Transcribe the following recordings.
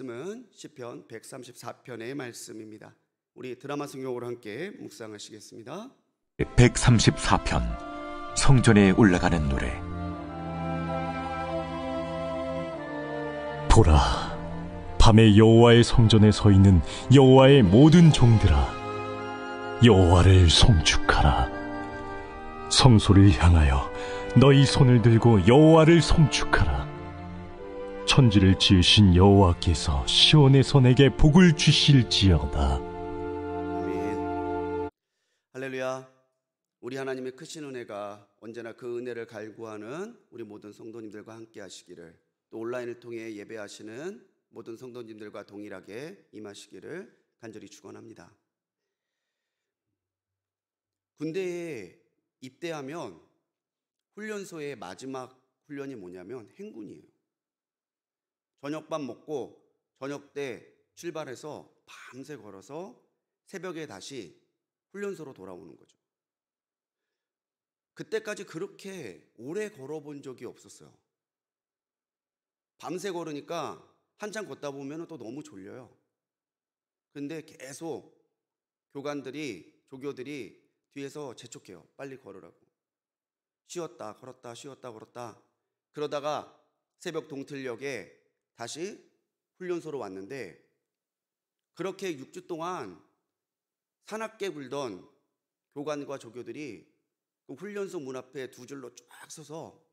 말씀은 시편 134편의 말씀입니다. 우리 드라마 성경으로 함께 묵상하시겠습니다. 134편 성전에 올라가는 노래. 보라, 밤에 여호와의 성전에 서 있는 여호와의 모든 종들아, 여호와를 송축하라. 성소를 향하여 너희 손을 들고 여호와를 송축하라. 천지를 지으신 여호와께서 시온에서 내게 복을 주실지어다. 아멘. 할렐루야. 우리 하나님의 크신 은혜가 언제나 그 은혜를 갈구하는 우리 모든 성도님들과 함께 하시기를, 또 온라인을 통해 예배하시는 모든 성도님들과 동일하게 임하시기를 간절히 축원합니다. 군대에 입대하면 훈련소의 마지막 훈련이 뭐냐면 행군이에요. 저녁밥 먹고 저녁 때 출발해서 밤새 걸어서 새벽에 다시 훈련소로 돌아오는 거죠. 그때까지 그렇게 오래 걸어본 적이 없었어요. 밤새 걸으니까 한참 걷다 보면 또 너무 졸려요. 근데 계속 조교들이 뒤에서 재촉해요. 빨리 걸으라고. 쉬었다 걸었다 쉬었다 걸었다. 그러다가 새벽 동틀녘에 다시 훈련소로 왔는데, 그렇게 6주 동안 사납게 굴던 교관과 조교들이 그 훈련소 문 앞에 두 줄로 쫙 서서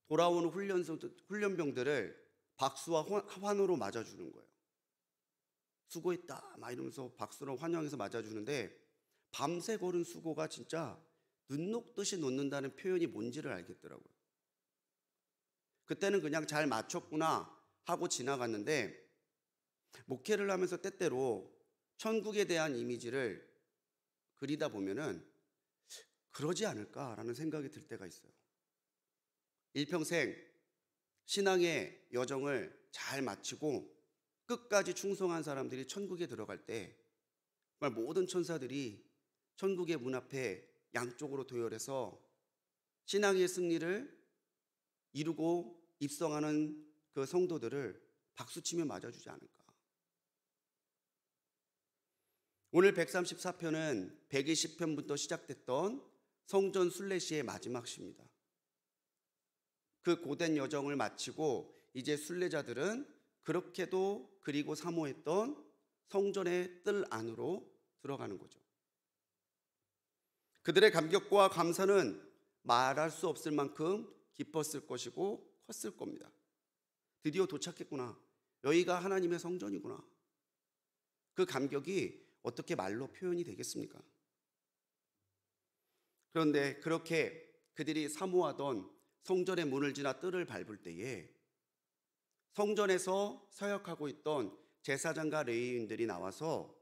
돌아오는 훈련병들을 박수와 환호로 맞아주는 거예요. 수고했다 막 이러면서 박수로 환영해서 맞아주는데, 밤새 걸은 수고가 진짜 눈 녹듯이 녹는다는 표현이 뭔지를 알겠더라고요. 그때는 그냥 잘 맞췄구나 하고 지나갔는데, 목회를 하면서 때때로 천국에 대한 이미지를 그리다 보면은 그러지 않을까라는 생각이 들 때가 있어요. 일평생 신앙의 여정을 잘 마치고 끝까지 충성한 사람들이 천국에 들어갈 때 정말 모든 천사들이 천국의 문 앞에 양쪽으로 도열해서 신앙의 승리를 이루고 입성하는 그 성도들을 박수치며 맞아주지 않을까. 오늘 134편은 120편부터 시작됐던 성전 순례시의 마지막 시입니다. 그 고된 여정을 마치고 이제 순례자들은 그렇게도 그리고 사모했던 성전의 뜰 안으로 들어가는 거죠. 그들의 감격과 감사는 말할 수 없을 만큼 깊었을 것이고 컸을 겁니다. 드디어 도착했구나. 여기가 하나님의 성전이구나. 그 감격이 어떻게 말로 표현이 되겠습니까? 그런데 그렇게 그들이 사모하던 성전의 문을 지나 뜰을 밟을 때에 성전에서 서역하고 있던 제사장과 레위인들이 나와서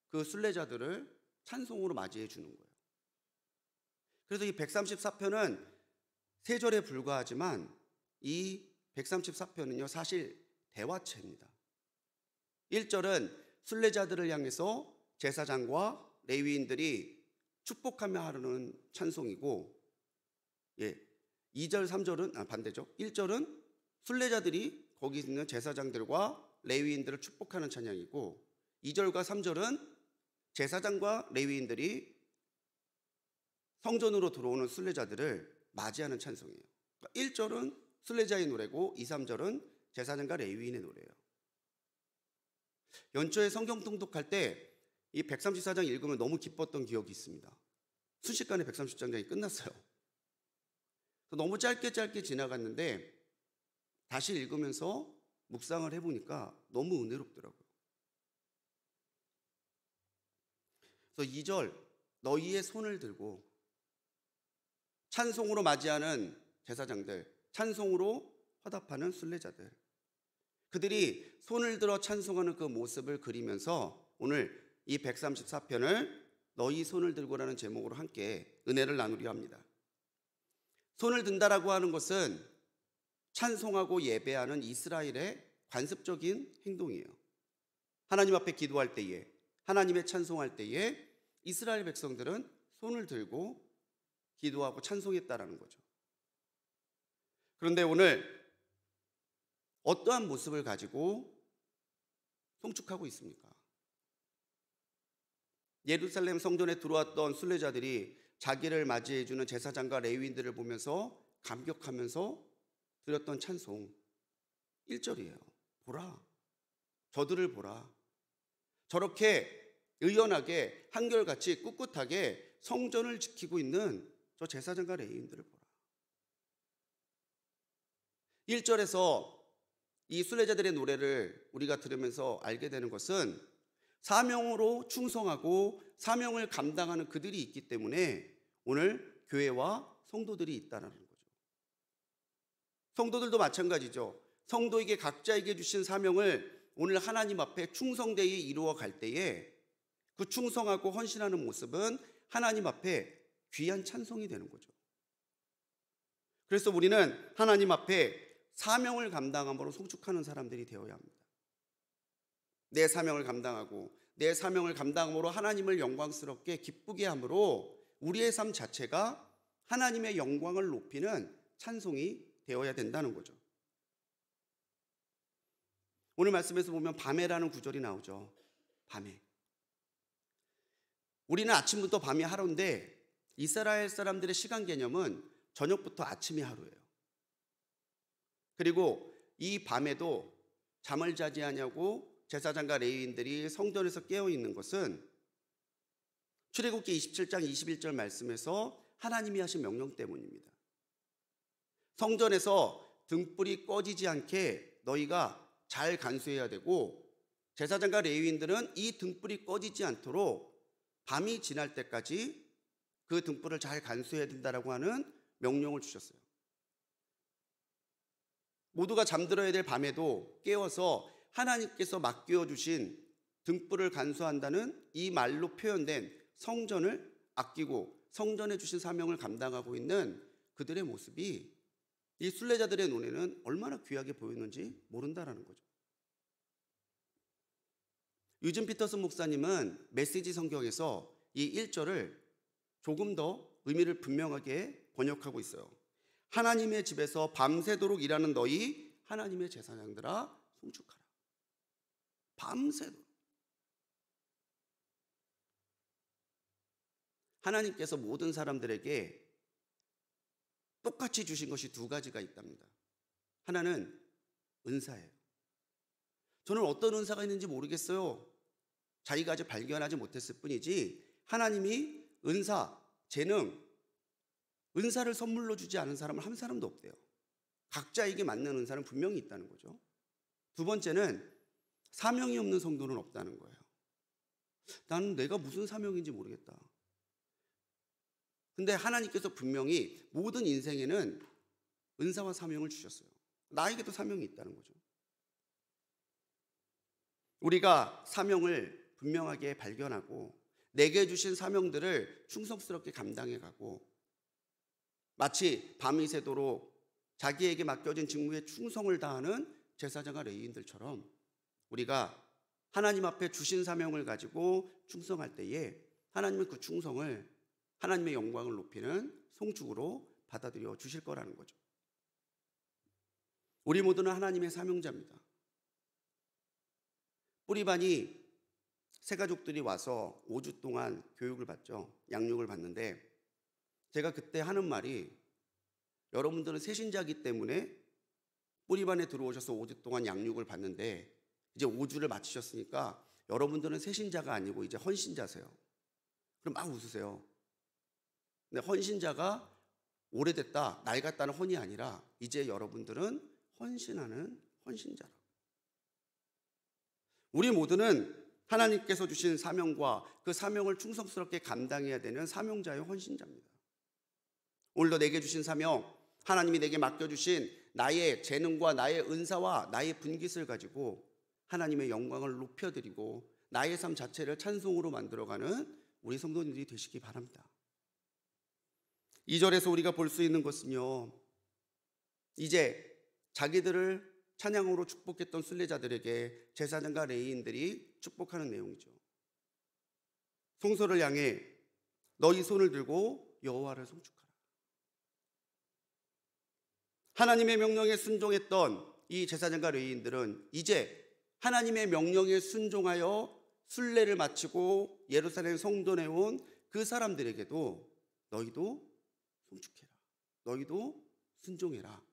그 순례자들을 찬송으로 맞이해 주는 거예요. 그래서 이 134편은 3절에 불과하지만 이 134편은요 사실 대화체입니다. 1절은 순례자들을 향해서 제사장과 레위인들이 축복하며 하는 찬송이고, 2절 3절은 반대죠. 1절은 순례자들이 거기 있는 제사장들과 레위인들을 축복하는 찬양이고, 2절과 3절은 제사장과 레위인들이 성전으로 들어오는 순례자들을 맞이하는 찬송이에요. 1절은 순례자의 노래고 2, 3절은 제사장과 레위인의 노래예요. 연초에 성경 통독할 때 이 134장 읽으면 너무 기뻤던 기억이 있습니다. 순식간에 134장이 끝났어요. 너무 짧게 지나갔는데 다시 읽으면서 묵상을 해보니까 너무 은혜롭더라고요. 그래서 2절 너희의 손을 들고 찬송으로 맞이하는 제사장들, 찬송으로 화답하는 순례자들, 그들이 손을 들어 찬송하는 그 모습을 그리면서 오늘 이 134편을 너희 손을 들고라는 제목으로 함께 은혜를 나누려 합니다. 손을 든다라고 하는 것은 찬송하고 예배하는 이스라엘의 관습적인 행동이에요. 하나님 앞에 기도할 때에, 하나님의 찬송할 때에 이스라엘 백성들은 손을 들고 기도하고 찬송했다라는 거죠. 그런데 오늘 어떠한 모습을 가지고 송축하고 있습니까? 예루살렘 성전에 들어왔던 순례자들이 자기를 맞이해주는 제사장과 레위인들을 보면서 감격하면서 드렸던 찬송 1절이에요. 보라, 저들을 보라. 저렇게 의연하게 한결같이 꿋꿋하게 성전을 지키고 있는 저 제사장과 레위인들을 보라. 1절에서 이 순례자들의 노래를 우리가 들으면서 알게 되는 것은 사명으로 충성하고 사명을 감당하는 그들이 있기 때문에 오늘 교회와 성도들이 있다는 거죠. 성도들도 마찬가지죠. 성도에게 각자에게 주신 사명을 오늘 하나님 앞에 충성되이 이루어 갈 때에 그 충성하고 헌신하는 모습은 하나님 앞에 귀한 찬송이 되는 거죠. 그래서 우리는 하나님 앞에 사명을 감당함으로 송축하는 사람들이 되어야 합니다. 내 사명을 감당하고 내 사명을 감당함으로 하나님을 영광스럽게 기쁘게 함으로 우리의 삶 자체가 하나님의 영광을 높이는 찬송이 되어야 된다는 거죠. 오늘 말씀에서 보면 밤에라는 구절이 나오죠. 밤에. 우리는 아침부터 밤이 하루인데 이스라엘 사람들의 시간 개념은 저녁부터 아침이 하루예요. 그리고 이 밤에도 잠을 자지 아니하고 제사장과 레위인들이 성전에서 깨어 있는 것은 출애굽기 27장 21절 말씀에서 하나님이 하신 명령 때문입니다. 성전에서 등불이 꺼지지 않게 너희가 잘 간수해야 되고 제사장과 레위인들은 이 등불이 꺼지지 않도록 밤이 지날 때까지 그 등불을 잘 간수해야 된다라고 하는 명령을 주셨어요. 모두가 잠들어야 될 밤에도 깨워서 하나님께서 맡겨 주신 등불을 간수한다는 이 말로 표현된 성전을 아끼고 성전에 주신 사명을 감당하고 있는 그들의 모습이 이 순례자들의 눈에는 얼마나 귀하게 보이는지 모른다라는 거죠. 유진 피터슨 목사님은 메시지 성경에서 이 1절을 조금 더 의미를 분명하게 번역하고 있어요. 하나님의 집에서 밤새도록 일하는 너희 하나님의 제사장들아 송축하라. 밤새도록. 하나님께서 모든 사람들에게 똑같이 주신 것이 두 가지가 있답니다. 하나는 은사예요. 저는 어떤 은사가 있는지 모르겠어요. 자기가 아직 발견하지 못했을 뿐이지 하나님이 은사, 재능, 은사를 선물로 주지 않은 사람은 한 사람도 없대요. 각자에게 맞는 은사는 분명히 있다는 거죠. 두 번째는 사명이 없는 성도는 없다는 거예요. 나는 내가 무슨 사명인지 모르겠다. 근데 하나님께서 분명히 모든 인생에는 은사와 사명을 주셨어요. 나에게도 사명이 있다는 거죠. 우리가 사명을 분명하게 발견하고 내게 주신 사명들을 충성스럽게 감당해가고 마치 밤이 새도록 자기에게 맡겨진 직무에 충성을 다하는 제사장과 레위인들처럼 우리가 하나님 앞에 주신 사명을 가지고 충성할 때에 하나님은 그 충성을 하나님의 영광을 높이는 송축으로 받아들여 주실 거라는 거죠. 우리 모두는 하나님의 사명자입니다. 뿌리반이 새 가족들이 와서 5주 동안 교육을 받죠. 양육을 받는데 제가 그때 하는 말이 여러분들은 새신자이기 때문에 뿌리반에 들어오셔서 5주 동안 양육을 받는데 이제 5주를 마치셨으니까 여러분들은 새신자가 아니고 이제 헌신자세요. 그럼 막 웃으세요. 근데 헌신자가 오래됐다, 낡았다는 헌이 아니라 이제 여러분들은 헌신하는 헌신자라. 우리 모두는 하나님께서 주신 사명과 그 사명을 충성스럽게 감당해야 되는 사명자의 헌신자입니다. 오늘도 내게 주신 사명, 하나님이 내게 맡겨주신 나의 재능과 나의 은사와 나의 분깃을 가지고 하나님의 영광을 높여드리고 나의 삶 자체를 찬송으로 만들어가는 우리 성도님들이 되시기 바랍니다. 2절에서 우리가 볼 수 있는 것은요, 이제 자기들을 찬양으로 축복했던 순례자들에게 제사장과 레위인들이 축복하는 내용이죠. 성소를 향해 너희 손을 들고 여호와를 송축하라. 하나님의 명령에 순종했던 이 제사장과 레위인들은 이제 하나님의 명령에 순종하여 순례를 마치고 예루살렘 성전에 온 그 사람들에게도 너희도 송축해라, 너희도 순종해라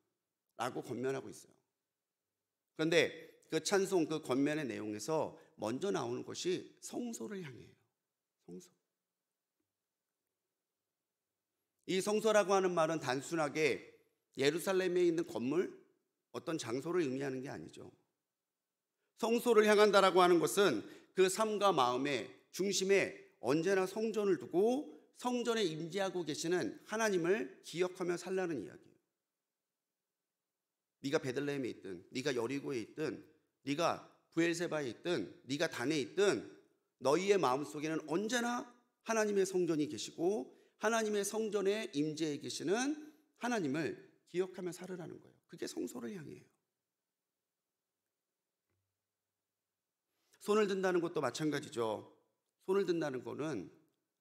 라고 권면하고 있어요. 그런데 그 찬송, 그 권면의 내용에서 먼저 나오는 것이 성소를 향해요. 성소. 이 성소라고 하는 말은 단순하게 예루살렘에 있는 건물, 어떤 장소를 의미하는 게 아니죠. 성소를 향한다라고 하는 것은 그 삶과 마음의 중심에 언제나 성전을 두고 성전에 임재하고 계시는 하나님을 기억하며 살라는 이야기예요. 네가 베들레헴에 있든, 네가 여리고에 있든, 네가 브엘세바에 있든, 네가 단에 있든 너희의 마음속에는 언제나 하나님의 성전이 계시고 하나님의 성전에 임재해 계시는 하나님을 기억하며 살으라는 거예요. 그게 성소를 향해요. 손을 든다는 것도 마찬가지죠. 손을 든다는 것은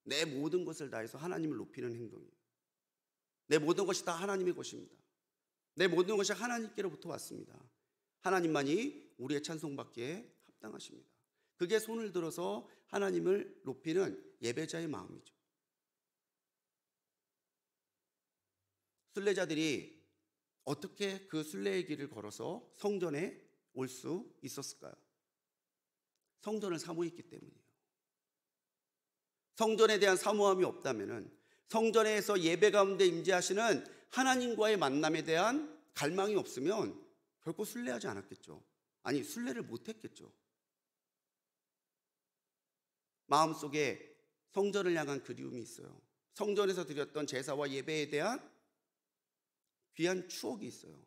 내 모든 것을 다해서 하나님을 높이는 행동이에요. 내 모든 것이 다 하나님의 것입니다. 내 모든 것이 하나님께로부터 왔습니다. 하나님만이 우리의 찬송받기에 합당하십니다. 그게 손을 들어서 하나님을 높이는 예배자의 마음이죠. 순례자들이 어떻게 그 순례의 길을 걸어서 성전에 올 수 있었을까요? 성전을 사모했기 때문이에요. 성전에 대한 사모함이 없다면, 성전에서 예배 가운데 임재하시는 하나님과의 만남에 대한 갈망이 없으면 결코 순례하지 않았겠죠. 아니, 순례를 못했겠죠. 마음속에 성전을 향한 그리움이 있어요. 성전에서 드렸던 제사와 예배에 대한 귀한 추억이 있어요.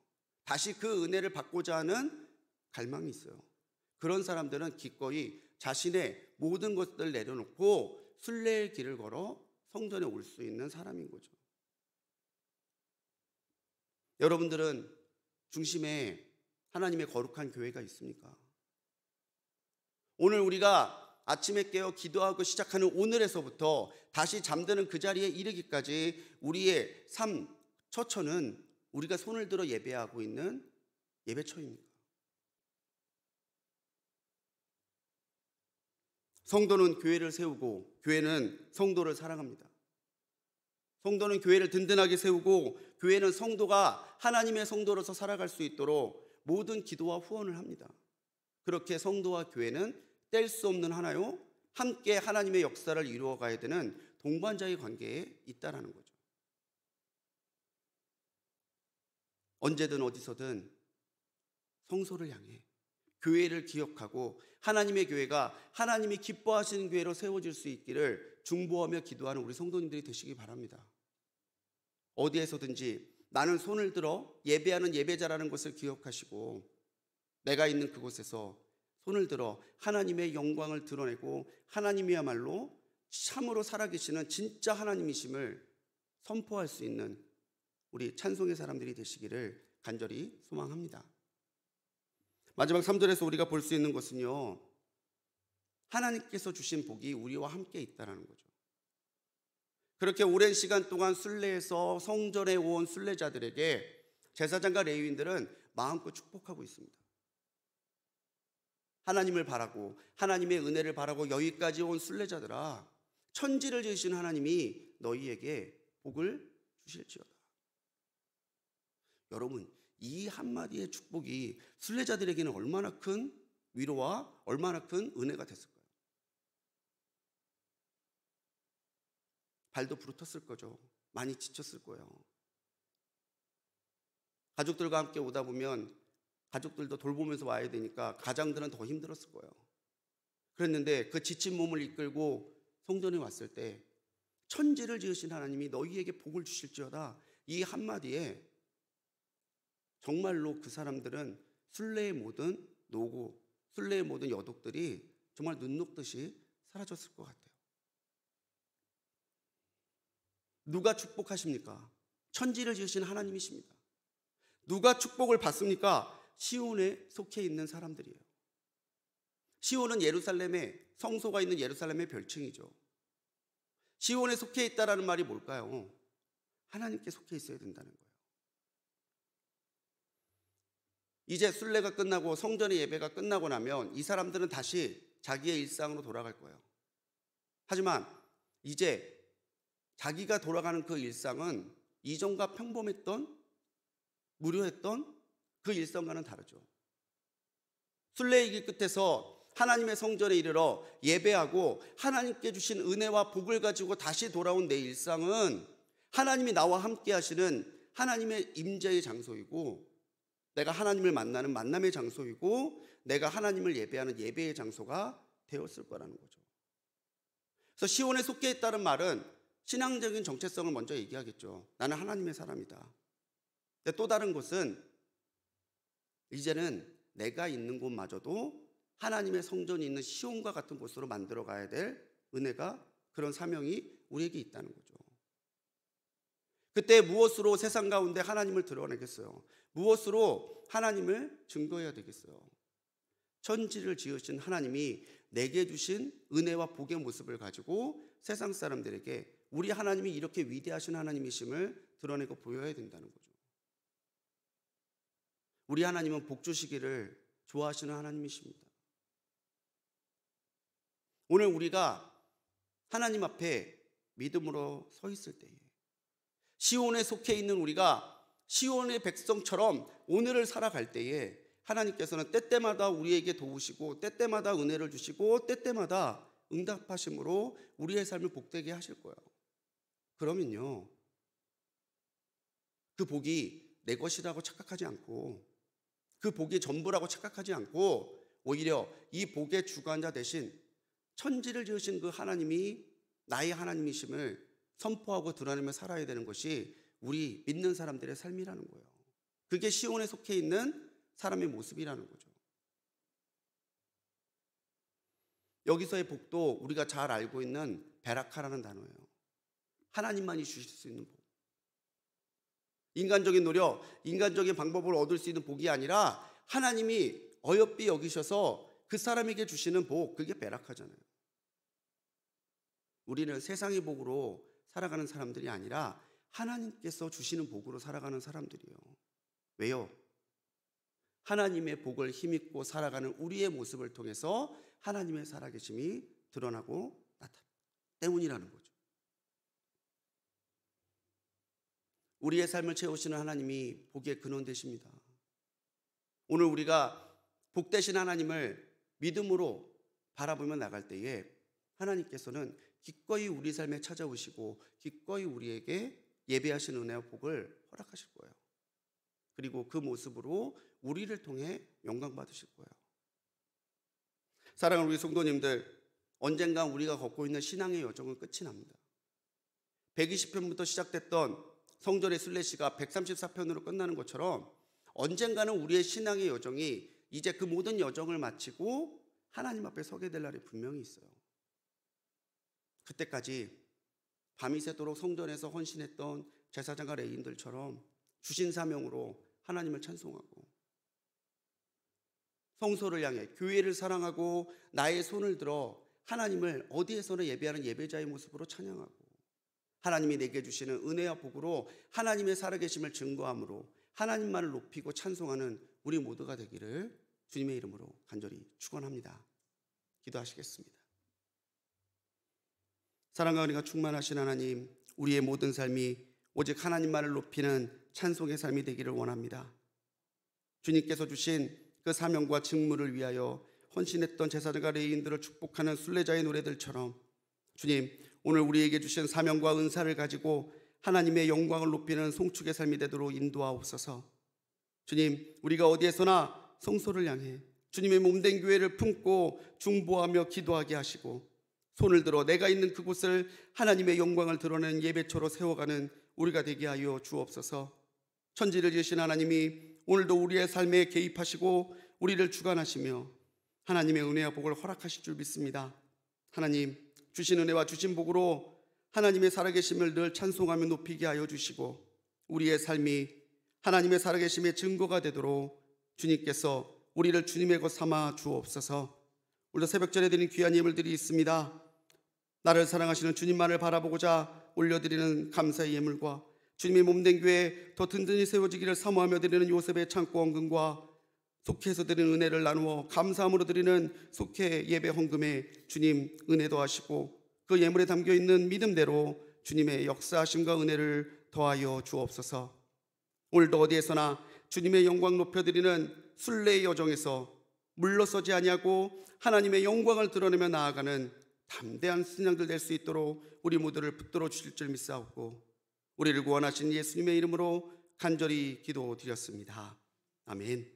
다시 그 은혜를 받고자 하는 갈망이 있어요. 그런 사람들은 기꺼이 자신의 모든 것들을 내려놓고 순례의 길을 걸어 성전에 올 수 있는 사람인 거죠. 여러분들은 중심에 하나님의 거룩한 교회가 있습니까? 오늘 우리가 아침에 깨어 기도하고 시작하는 오늘에서부터 다시 잠드는 그 자리에 이르기까지 우리의 삶, 처처는 우리가 손을 들어 예배하고 있는 예배처입니까? 성도는 교회를 세우고 교회는 성도를 사랑합니다. 성도는 교회를 든든하게 세우고 교회는 성도가 하나님의 성도로서 살아갈 수 있도록 모든 기도와 후원을 합니다. 그렇게 성도와 교회는 뗄 수 없는 하나요, 함께 하나님의 역사를 이루어가야 되는 동반자의 관계에 있다라는 거죠. 언제든 어디서든 성소를 향해 교회를 기억하고 하나님의 교회가 하나님이 기뻐하시는 교회로 세워질 수 있기를 중보하며 기도하는 우리 성도님들이 되시기 바랍니다. 어디에서든지 나는 손을 들어 예배하는 예배자라는 것을 기억하시고 내가 있는 그곳에서 손을 들어 하나님의 영광을 드러내고 하나님이야말로 참으로 살아계시는 진짜 하나님이심을 선포할 수 있는 우리 찬송의 사람들이 되시기를 간절히 소망합니다. 마지막 3절에서 우리가 볼 수 있는 것은요, 하나님께서 주신 복이 우리와 함께 있다는 거죠. 그렇게 오랜 시간 동안 순례에서 성전에 온 순례자들에게 제사장과 레위인들은 마음껏 축복하고 있습니다. 하나님을 바라고 하나님의 은혜를 바라고 여기까지 온 순례자들아, 천지를 지으신 하나님이 너희에게 복을 주실지어다. 여러분, 이 한마디의 축복이 순례자들에게는 얼마나 큰 위로와 얼마나 큰 은혜가 됐을까요? 발도 부르텄을 거죠. 많이 지쳤을 거예요. 가족들과 함께 오다 보면 가족들도 돌보면서 와야 되니까 가장들은 더 힘들었을 거예요. 그랬는데 그 지친 몸을 이끌고 성전에 왔을 때 천지를 지으신 하나님이 너희에게 복을 주실지어다, 이 한마디에 정말로 그 사람들은 순례의 모든 노고, 순례의 모든 여독들이 정말 눈 녹듯이 사라졌을 것 같아요. 누가 축복하십니까? 천지를 지으신 하나님이십니다. 누가 축복을 받습니까? 시온에 속해 있는 사람들이에요. 시온은 예루살렘의, 성소가 있는 예루살렘의 별칭이죠. 시온에 속해 있다라는 말이 뭘까요? 하나님께 속해 있어야 된다는 거예요. 이제 순례가 끝나고 성전의 예배가 끝나고 나면 이 사람들은 다시 자기의 일상으로 돌아갈 거예요. 하지만 이제 자기가 돌아가는 그 일상은 이전과 평범했던, 무료했던 그 일상과는 다르죠. 순례의 길 끝에서 하나님의 성전에 이르러 예배하고 하나님께 주신 은혜와 복을 가지고 다시 돌아온 내 일상은 하나님이 나와 함께 하시는 하나님의 임재의 장소이고, 내가 하나님을 만나는 만남의 장소이고, 내가 하나님을 예배하는 예배의 장소가 되었을 거라는 거죠. 그래서 시온에 속해 있다는 말은 신앙적인 정체성을 먼저 얘기하겠죠. 나는 하나님의 사람이다. 근데 또 다른 것은 이제는 내가 있는 곳마저도 하나님의 성전이 있는 시온과 같은 곳으로 만들어 가야 될 은혜가, 그런 사명이 우리에게 있다는 거죠. 그때 무엇으로 세상 가운데 하나님을 드러내겠어요? 무엇으로 하나님을 증거해야 되겠어요? 천지를 지으신 하나님이 내게 주신 은혜와 복의 모습을 가지고 세상 사람들에게 우리 하나님이 이렇게 위대하신 하나님이심을 드러내고 보여야 된다는 거죠. 우리 하나님은 복 주시기를 좋아하시는 하나님이십니다. 오늘 우리가 하나님 앞에 믿음으로 서 있을 때에, 시온에 속해 있는 우리가 시온의 백성처럼 오늘을 살아갈 때에 하나님께서는 때때마다 우리에게 도우시고 때때마다 은혜를 주시고 때때마다 응답하심으로 우리의 삶을 복되게 하실 거예요. 그러면요, 그 복이 내 것이라고 착각하지 않고, 그 복이 전부라고 착각하지 않고, 오히려 이 복의 주관자 대신 천지를 지으신 그 하나님이 나의 하나님이심을 선포하고 드러내며 살아야 되는 것이 우리 믿는 사람들의 삶이라는 거예요. 그게 시온에 속해 있는 사람의 모습이라는 거죠. 여기서의 복도 우리가 잘 알고 있는 베라카라는 단어예요. 하나님만이 주실 수 있는 복. 인간적인 노력, 인간적인 방법을 얻을 수 있는 복이 아니라 하나님이 어여삐 여기셔서 그 사람에게 주시는 복, 그게 베라카잖아요. 우리는 세상의 복으로 살아가는 사람들이 아니라 하나님께서 주시는 복으로 살아가는 사람들이에요. 왜요? 하나님의 복을 힘입고 살아가는 우리의 모습을 통해서 하나님의 살아계심이 드러나고 나타나기 때문이라는 거죠. 우리의 삶을 채우시는 하나님이 복의 근원 되십니다. 오늘 우리가 복 되신 하나님을 믿음으로 바라보며 나갈 때에 하나님께서는 기꺼이 우리 삶에 찾아오시고 기꺼이 우리에게 예배하신 은혜와 복을 허락하실 거예요. 그리고 그 모습으로 우리를 통해 영광 받으실 거예요. 사랑하는 우리 성도님들, 언젠가 우리가 걷고 있는 신앙의 여정은 끝이 납니다. 120편부터 시작됐던 성전의 순례시가 134편으로 끝나는 것처럼 언젠가는 우리의 신앙의 여정이 이제 그 모든 여정을 마치고 하나님 앞에 서게 될 날이 분명히 있어요. 그때까지 밤이 새도록 성전에서 헌신했던 제사장과 레위인들처럼 주신 사명으로 하나님을 찬송하고, 성소를 향해 교회를 사랑하고 나의 손을 들어 하나님을 어디에서나 예배하는 예배자의 모습으로 찬양하고, 하나님이 내게 주시는 은혜와 복으로 하나님의 살아계심을 증거함으로 하나님만을 높이고 찬송하는 우리 모두가 되기를 주님의 이름으로 간절히 축원합니다. 기도하시겠습니다. 사랑과 은혜가 충만하신 하나님, 우리의 모든 삶이 오직 하나님만을 높이는 찬송의 삶이 되기를 원합니다. 주님께서 주신 그 사명과 직무를 위하여 헌신했던 제사장과 레위인들을 축복하는 순례자의 노래들처럼 주님, 오늘 우리에게 주신 사명과 은사를 가지고 하나님의 영광을 높이는 송축의 삶이 되도록 인도하옵소서. 주님, 우리가 어디에서나 성소를 향해 주님의 몸된 교회를 품고 중보하며 기도하게 하시고, 손을 들어 내가 있는 그곳을 하나님의 영광을 드러내는 예배처로 세워가는 우리가 되게 하여 주옵소서. 천지를 지으신 하나님이 오늘도 우리의 삶에 개입하시고 우리를 주관하시며 하나님의 은혜와 복을 허락하실 줄 믿습니다. 하나님, 주신 은혜와 주신 복으로 하나님의 살아계심을 늘 찬송하며 높이게 하여 주시고, 우리의 삶이 하나님의 살아계심의 증거가 되도록 주님께서 우리를 주님의 것 삼아 주옵소서. 오늘도 새벽전에 드린 귀한 예물들이 있습니다. 나를 사랑하시는 주님만을 바라보고자 올려드리는 감사의 예물과 주님의 몸된 교회 더 든든히 세워지기를 사모하며 드리는 요셉의 창고 헌금과 속해서 드리는 은혜를 나누어 감사함으로 드리는 속해 예배 헌금에 주님 은혜 더하시고 그 예물에 담겨 있는 믿음대로 주님의 역사하심과 은혜를 더하여 주옵소서. 오늘도 어디에서나 주님의 영광 높여드리는 순례의 여정에서 물러서지 아니하고 하나님의 영광을 드러내며 나아가는 담대한 신앙들 될 수 있도록 우리 모두를 붙들어 주실 줄 믿사옵고 우리를 구원하신 예수님의 이름으로 간절히 기도드렸습니다. 아멘.